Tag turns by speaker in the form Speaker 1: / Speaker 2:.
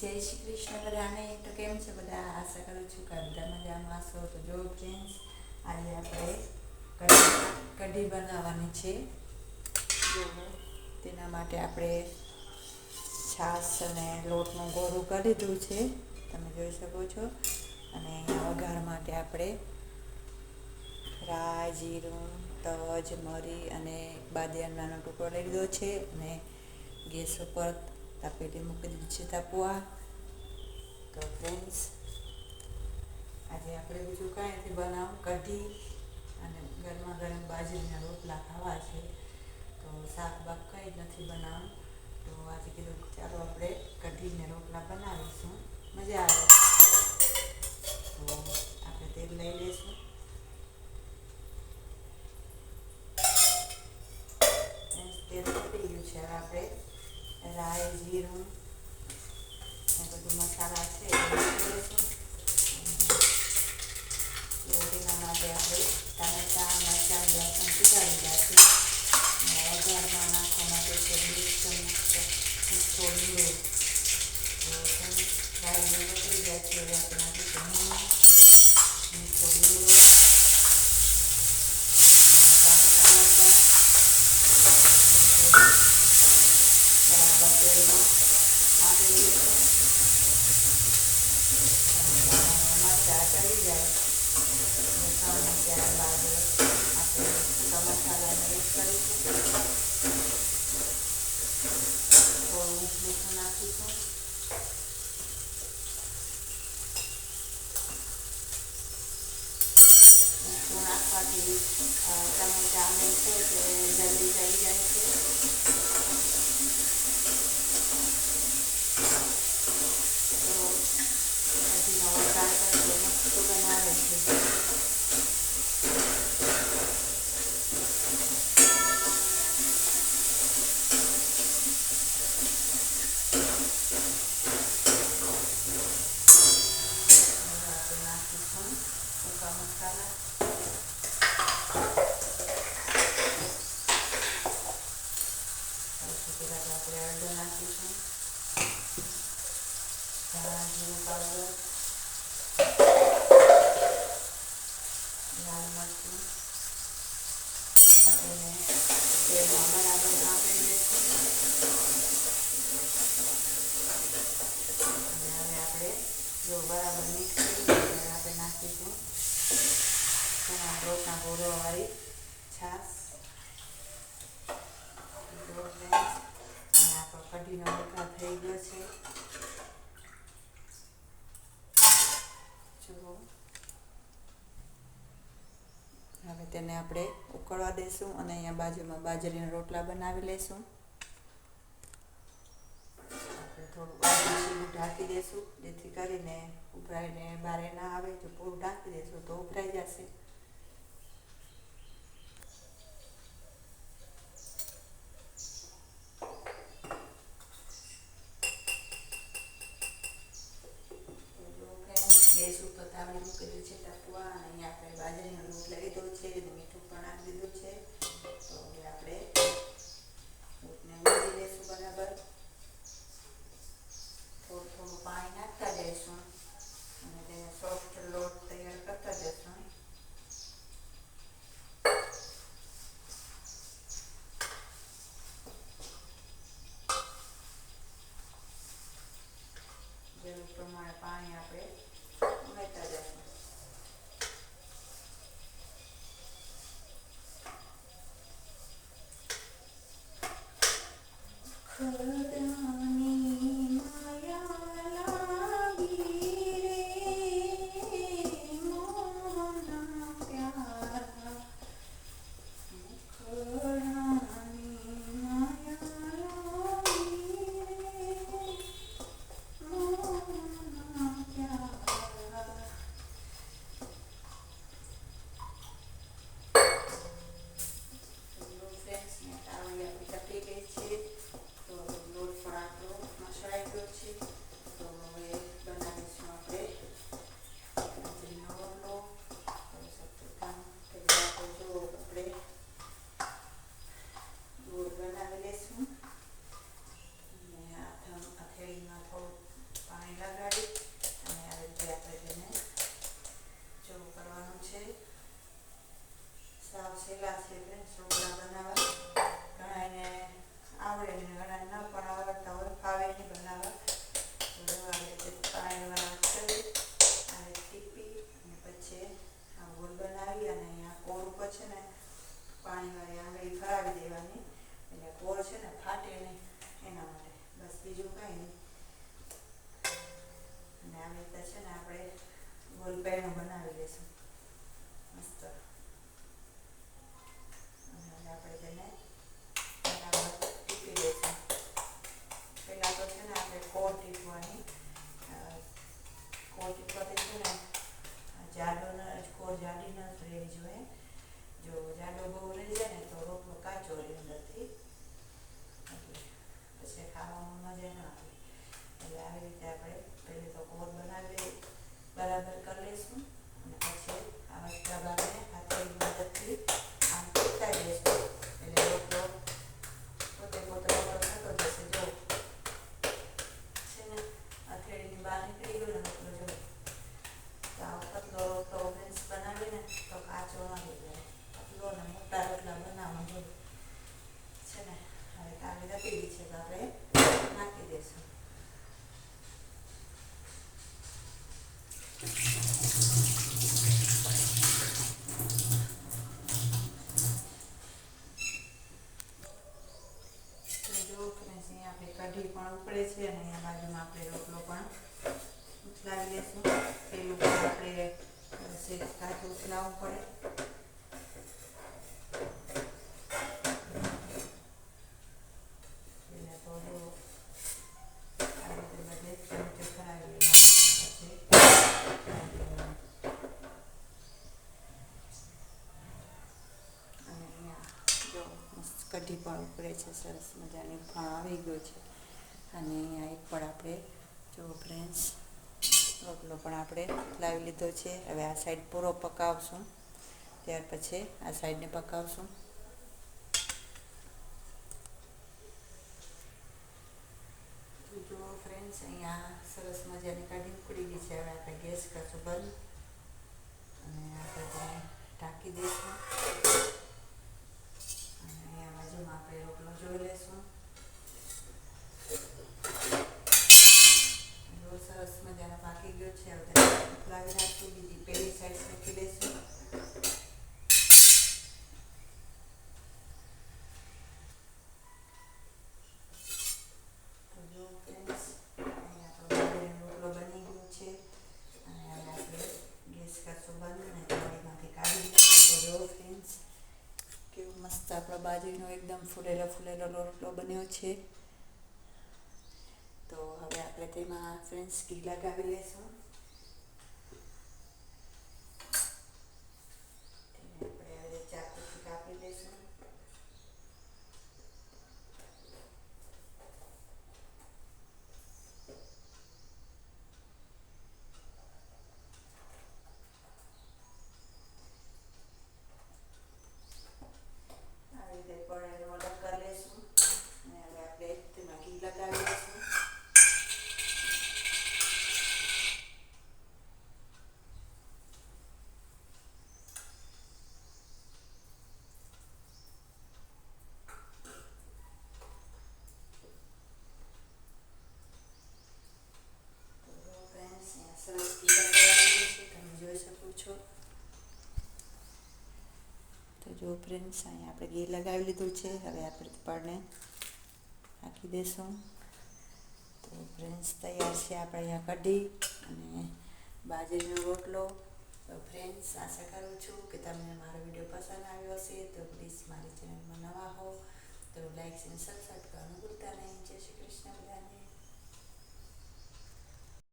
Speaker 1: જય શ્રી કૃષ્ણ બધાને. તો કેમ છે બધા? આશા કરું છું કે બધા મજામાં હશો. તો જો ફ્રેન્ડ્સ, આજે આપણે કઢી બનાવવાની છે. જો તેના માટે આપણે છાશ અને લોટનું ગોળું કરી લીધું છે, તમે જોઈ શકો છો. અને વઘાર માટે આપણે રાઈ, જીરું, તજ, મરી અને બાદિયાનો ટુકડો લઈ લીધો છે. અને ગેસ ઉપર તપેલી મૂકી દીધી છે તપવા. તો ફ્રેન્ડ્સ, આજે આપણે બીજું કાંઈ નથી બનાવું, કઢી અને ગરમા ગરમ બાજરીના રોટલા ખાવા છે. તો શાક બાક કંઈ જ નથી બનાવવાનું. તો આજે કીધું ચાલો આપણે કઢીને રોટલા બનાવીશું, મજા આવે. તો આપણે તેલ લઈ લઈશું. તેલ પડી ગયું છે. હવે આપણે રાઈ, જીરું એ બધું મસાલા છે એ નાખી દઈશું. તેના માટે આપણે ટામેટાં, મરચાં, લસણ સુધારી લીધા છે. અને વઘારમાં નાખવા માટે છે 2 ચમચ મીઠો લીમડો. તો રાઈ જેવું વપરી જાય છે એટલે આપણે નાખીશું મીઠો લીમડો, ટામેટાં, લસણ બરાબર તેલમાં આપી દઈશું. મરચાં ચડી જાય ત્યારબાદ આપણે સૂકા મસાલાને એડ કરીશું. થોડું મીઠું નાખીશું. મીઠું નાખવાથી ટમેટાને છે તે જલ્દી ચડી જાય છે. તો કઢીનો વઘાર કરતો મસ્ત બનાવે છે. નાખીશું સૂકા મસાલા. પછી આપણે હળદર નાખીશું, ધાણા જીરું પાવડર, લાલ મરચું તેને તેલમાં બરાબર નાખી દઈશું. અને હવે આપણે જો બરાબર મિક્સ થઈ જાય આપણે નાખીશું લોટના ગોળવાળી છાશ. અને આપણો કઢીનો વઘાર થઈ ગયો છે. જુઓ, હવે તેને આપણે ઉકળવા દઈશું. અને અહીંયા બાજુમાં બાજરીના રોટલા બનાવી લઈશું. આપણે થોડું ઢાંકી દઈશું જેથી કરીને ઉભરાઈને બહાર ના આવે. જો પૂરું ઢાંકી દઈશું તો ઉભરાઈ જશે. ગેસ ઉપર તાવડી મૂકી દીધી છે તપવા. અને અહીંયા આપણે બાજરીનો લોટ લઈ લીધો છે, મીઠું પણ નાખી દીધું છે. તો હવે આપણે લોટને મળી લઈશું બરાબર. થોડું થોડું પાણી નાખતા જઈશું અને તેને સોફ્ટ લોટ તૈયાર કરતા જઈશું. જરૂર પ્રમાણે પાણી આપણે ઉમેરતા જઈશું. ખરાની માયા લાગી રે મોના પ્યારા, ખરાની માયા લાગી રે મોના પ્યારા. ફ્રેન્ડ્સને તાવડી આપણી તપી ગઈ છે. તો લોટ પણ આપણો મસળાઈ ગયો છે. તો હવે બનાવીશું આપણે બાજરીનો રોટલો. સૌપ્રથમ પહેલાં તો જો આપણે ગોળ બનાવી લઈશું. અને હથેળીમાં થોડું ગોલ પેણું બનાવી લઈશું મસ્ત. અને હવે આપણે તેને બરાબર ટીપી લઈશું. પહેલાં તો છે ને આપણે કોર ટીપવાની, કોર ટીપવાથી છે ને કોર જાડી ન રહેવી જોઈએ. જો જાડો બહુ રહી જાય ને તો રોટલો કાચો રહે અંદરથી, એટલે પછી ખાવામાં મજા ન આવે. એટલે આવી રીતે આપણે પહેલે તો કોર બનાવી બરાબર કરી લઈશું અને પછી આવા પ્રભાવે હાથેની મદદથી આમ ટીપતા જઈશું. એટલે રોટલો પોતે પોતે મોટો થતો જશે. જો છે ને હથેળીની બહાર નીકળી ગયો ને રોટલો, જો તો આવો પતલો રોટલો ફ્રેન્ડ્સ બનાવીને તો કાચો ન થઈ જાય. પતલો ને મોટા રોટલા બનાવવા જોઈએ છે ને. હવે તાવી તપેલી છે તો આપણે નાખી દઈશું. કઢી પણ ઉકળે છે અને અહીંયા બાજુમાં આપણે રોટલો પણ ઉથલાવી લઈશું. પેલું પણ આપણે કાચું ઉથલાવવું પડે. એટલે તો આવી રીતે બધે ચમચો ફરાવી લેવાનું પછી અને અહીંયા જો મસ્ત કઢી પણ ઉકળે છે, સરસ મજાની ફાણ આવી ગયો છે. અને અહીંયા એક પણ આપણે જો ફ્રેન્ડ્સ રોટલો પણ આપણે લાવી લીધો છે. હવે આ સાઈડ પૂરો પકાવશું, ત્યાર પછી આ સાઈડને પકાવશું. જો ફ્રેન્ડ્સ અહીંયા સરસ મજાની કઢી ઉકળી ગઈ છે. હવે આપણે ગેસ કરશું બંધ અને આપણે તેને ઢાંકી દઈશું. અને અહીંયા બાજુમાં આપણે રોટલો જોઈ લઈશું. સરસ મજાનો પાકી ગયો છે. હવે લાવી નાખશું. બીજી પહેલી સાઈડ મૂકી દઈશું. તો જો ફ્રેન્ડ્સ અહીંયા આપણો રોટલો બની ગયો છે અને હવે આપણે ગેસ કરશું બંધ અને થાળીમાંથી કાઢી દઈશું. તો જો ફ્રેન્ડ્સ કેવો મસ્ત આપણો બાજરીનો એકદમ ફૂલેલો રોટલો બન્યો છે. તો હવે આપણે તેમાં ફ્રેન્ડ્સ ઘી લગાવી લઈશું. તેને આપણે હવે ચાકુથી કાપી લઈશું. આવી રીતે પડેલો અલગ કરી લઈશું અને હવે આપણે તેમાં ઘી લગાવી લઈશું. સરસ ઘી લગાવી છે, તમે જોઈ શકો છો. તો જો ફ્રેન્ડ્સ અહીંયા આપણે ઘી લગાવી લીધું છે. હવે આપણે પડને નાખી દઈશું. તો ફ્રેન્ડ્સ તૈયાર છે આપણે અહીંયા કઢી અને બાજરીનો રોટલો. તો ફ્રેન્ડ્સ આશા કરું છું કે તમને મારો વિડીયો પસંદ આવ્યો હશે. તો પ્લીઝ મારી ચેનલમાં નવા હો તો લાઈક અને સબસ્ક્રાઈબ કરવાનું ભૂલતા નહીં. જય શ્રી કૃષ્ણ બધાને.